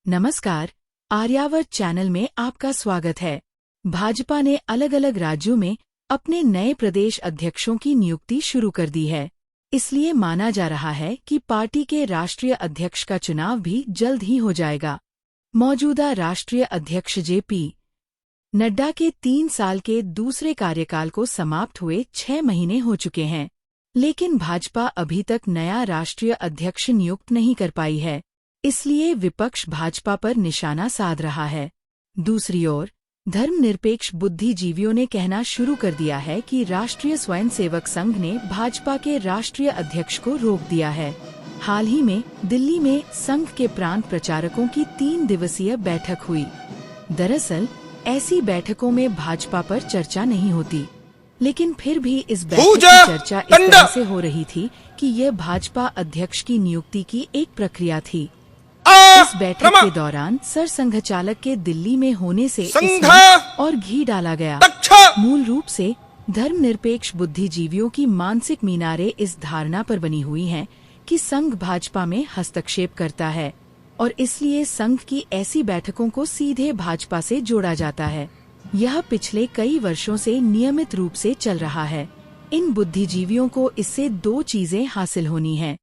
नमस्कार, आर्यावर्त चैनल में आपका स्वागत है। भाजपा ने अलग अलग राज्यों में अपने नए प्रदेश अध्यक्षों की नियुक्ति शुरू कर दी है। इसलिए माना जा रहा है कि पार्टी के राष्ट्रीय अध्यक्ष का चुनाव भी जल्द ही हो जाएगा। मौजूदा राष्ट्रीय अध्यक्ष जे.पी. नड्डा के 3 साल के दूसरे कार्यकाल को समाप्त हुए 6 महीने हो चुके हैं, लेकिन भाजपा अभी तक नया राष्ट्रीय अध्यक्ष नियुक्त नहीं कर पाई है। इसलिए विपक्ष भाजपा पर निशाना साध रहा है। दूसरी ओर धर्मनिरपेक्ष बुद्धिजीवियों ने कहना शुरू कर दिया है कि राष्ट्रीय स्वयंसेवक संघ ने भाजपा के राष्ट्रीय अध्यक्ष को रोक दिया है। हाल ही में दिल्ली में संघ के प्रांत प्रचारकों की 3 दिवसीय बैठक हुई। दरअसल ऐसी बैठकों में भाजपा पर चर्चा नहीं होती, लेकिन फिर भी इस बैठक की चर्चा इस तरह से हो रही थी कि यह भाजपा अध्यक्ष की नियुक्ति की एक प्रक्रिया थी। इस बैठक के दौरान सरसंघचालक के दिल्ली में होने से इसमें और घी डाला गया। मूल रूप से धर्मनिरपेक्ष बुद्धिजीवियों की मानसिक मीनारें इस धारणा पर बनी हुई हैं कि संघ भाजपा में हस्तक्षेप करता है और इसलिए संघ की ऐसी बैठकों को सीधे भाजपा से जोड़ा जाता है। यह पिछले कई वर्षों से नियमित रूप से चल रहा है। इन बुद्धिजीवियों को इससे 2 चीजें हासिल होनी हैं।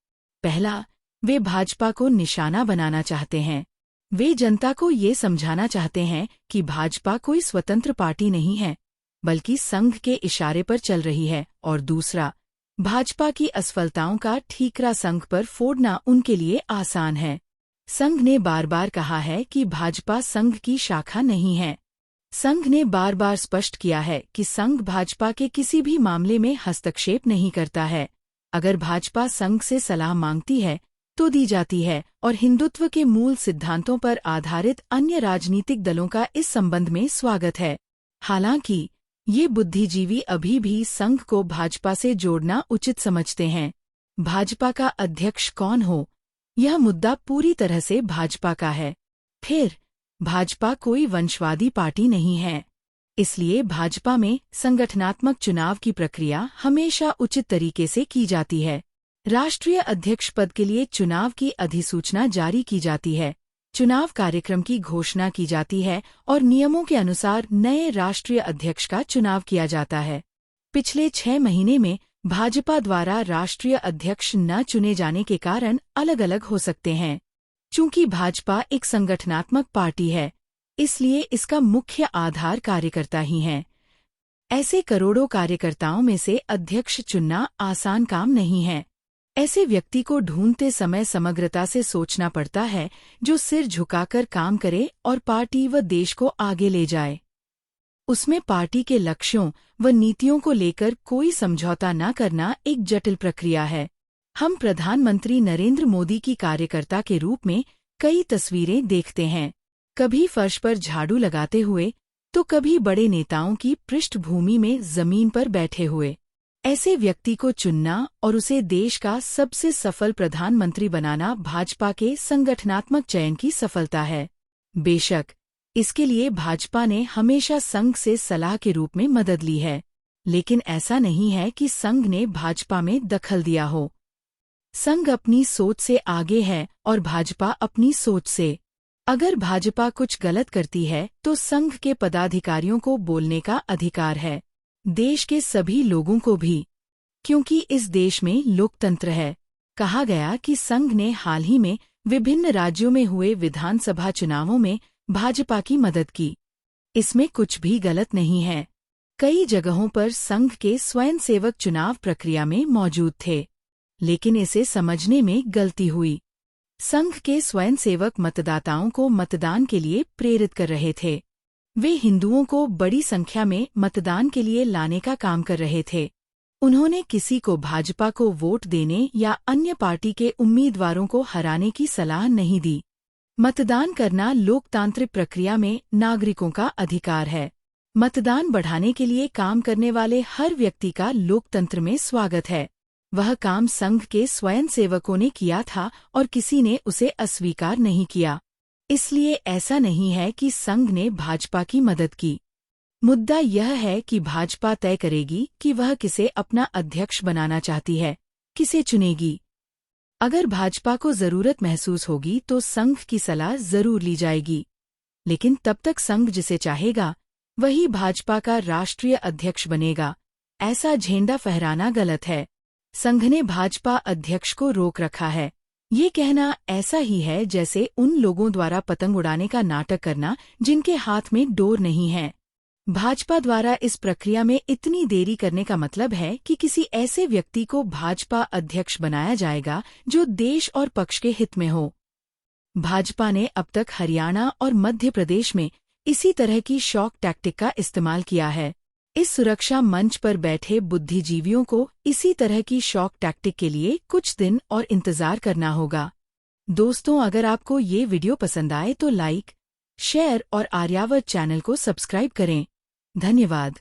पहला, वे भाजपा को निशाना बनाना चाहते हैं। वे जनता को ये समझाना चाहते हैं कि भाजपा कोई स्वतंत्र पार्टी नहीं है, बल्कि संघ के इशारे पर चल रही है। और दूसरा, भाजपा की असफलताओं का ठीकरा संघ पर फोड़ना उनके लिए आसान है। संघ ने बार बार कहा है कि भाजपा संघ की शाखा नहीं है। संघ ने बार बार स्पष्ट किया है कि संघ भाजपा के किसी भी मामले में हस्तक्षेप नहीं करता है। अगर भाजपा संघ से सलाह मांगती है तो दी जाती है, और हिंदुत्व के मूल सिद्धांतों पर आधारित अन्य राजनीतिक दलों का इस संबंध में स्वागत है। हालांकि ये बुद्धिजीवी अभी भी संघ को भाजपा से जोड़ना उचित समझते हैं। भाजपा का अध्यक्ष कौन हो, यह मुद्दा पूरी तरह से भाजपा का है। फिर भाजपा कोई वंशवादी पार्टी नहीं है, इसलिए भाजपा में संगठनात्मक चुनाव की प्रक्रिया हमेशा उचित तरीके से की जाती है। राष्ट्रीय अध्यक्ष पद के लिए चुनाव की अधिसूचना जारी की जाती है, चुनाव कार्यक्रम की घोषणा की जाती है और नियमों के अनुसार नए राष्ट्रीय अध्यक्ष का चुनाव किया जाता है। पिछले 6 महीने में भाजपा द्वारा राष्ट्रीय अध्यक्ष न चुने जाने के कारण अलग अलग हो सकते हैं। चूंकि भाजपा एक संगठनात्मक पार्टी है, इसलिए इसका मुख्य आधार कार्यकर्ता ही हैं। ऐसे करोड़ों कार्यकर्ताओं में से अध्यक्ष चुनना आसान काम नहीं है। ऐसे व्यक्ति को ढूंढते समय समग्रता से सोचना पड़ता है, जो सिर झुकाकर काम करे और पार्टी व देश को आगे ले जाए। उसमें पार्टी के लक्ष्यों व नीतियों को लेकर कोई समझौता न करना एक जटिल प्रक्रिया है। हम प्रधानमंत्री नरेंद्र मोदी की कार्यकर्ता के रूप में कई तस्वीरें देखते हैं, कभी फर्श पर झाड़ू लगाते हुए तो कभी बड़े नेताओं की पृष्ठभूमि में जमीन पर बैठे हुए। ऐसे व्यक्ति को चुनना और उसे देश का सबसे सफल प्रधानमंत्री बनाना भाजपा के संगठनात्मक चयन की सफलता है। बेशक इसके लिए भाजपा ने हमेशा संघ से सलाह के रूप में मदद ली है, लेकिन ऐसा नहीं है कि संघ ने भाजपा में दखल दिया हो। संघ अपनी सोच से आगे है और भाजपा अपनी सोच से। अगर भाजपा कुछ गलत करती है तो संघ के पदाधिकारियों को बोलने का अधिकार है, देश के सभी लोगों को भी, क्योंकि इस देश में लोकतंत्र है। कहा गया कि संघ ने हाल ही में विभिन्न राज्यों में हुए विधानसभा चुनावों में भाजपा की मदद की। इसमें कुछ भी गलत नहीं है। कई जगहों पर संघ के स्वयंसेवक चुनाव प्रक्रिया में मौजूद थे, लेकिन इसे समझने में गलती हुई। संघ के स्वयंसेवक मतदाताओं को मतदान के लिए प्रेरित कर रहे थे। वे हिंदुओं को बड़ी संख्या में मतदान के लिए लाने का काम कर रहे थे। उन्होंने किसी को भाजपा को वोट देने या अन्य पार्टी के उम्मीदवारों को हराने की सलाह नहीं दी। मतदान करना लोकतांत्रिक प्रक्रिया में नागरिकों का अधिकार है। मतदान बढ़ाने के लिए काम करने वाले हर व्यक्ति का लोकतंत्र में स्वागत है। वह काम संघ के स्वयंसेवकों ने किया था और किसी ने उसे अस्वीकार नहीं किया। इसलिए ऐसा नहीं है कि संघ ने भाजपा की मदद की। मुद्दा यह है कि भाजपा तय करेगी कि वह किसे अपना अध्यक्ष बनाना चाहती है, किसे चुनेगी। अगर भाजपा को जरूरत महसूस होगी तो संघ की सलाह जरूर ली जाएगी, लेकिन तब तक संघ जिसे चाहेगा वही भाजपा का राष्ट्रीय अध्यक्ष बनेगा, ऐसा झंडा फहराना गलत है। संघ ने भाजपा अध्यक्ष को रोक रखा है। ये कहना ऐसा ही है जैसे उन लोगों द्वारा पतंग उड़ाने का नाटक करना जिनके हाथ में डोर नहीं है। भाजपा द्वारा इस प्रक्रिया में इतनी देरी करने का मतलब है कि किसी ऐसे व्यक्ति को भाजपा अध्यक्ष बनाया जाएगा जो देश और पक्ष के हित में हो। भाजपा ने अब तक हरियाणा और मध्य प्रदेश में इसी तरह की शॉक टैक्टिक का इस्तेमाल किया है। इस सुरक्षा मंच पर बैठे बुद्धिजीवियों को इसी तरह की शॉक टैक्टिक के लिए कुछ दिन और इंतजार करना होगा। दोस्तों, अगर आपको ये वीडियो पसंद आए तो लाइक, शेयर और आर्यावर्त चैनल को सब्सक्राइब करें। धन्यवाद।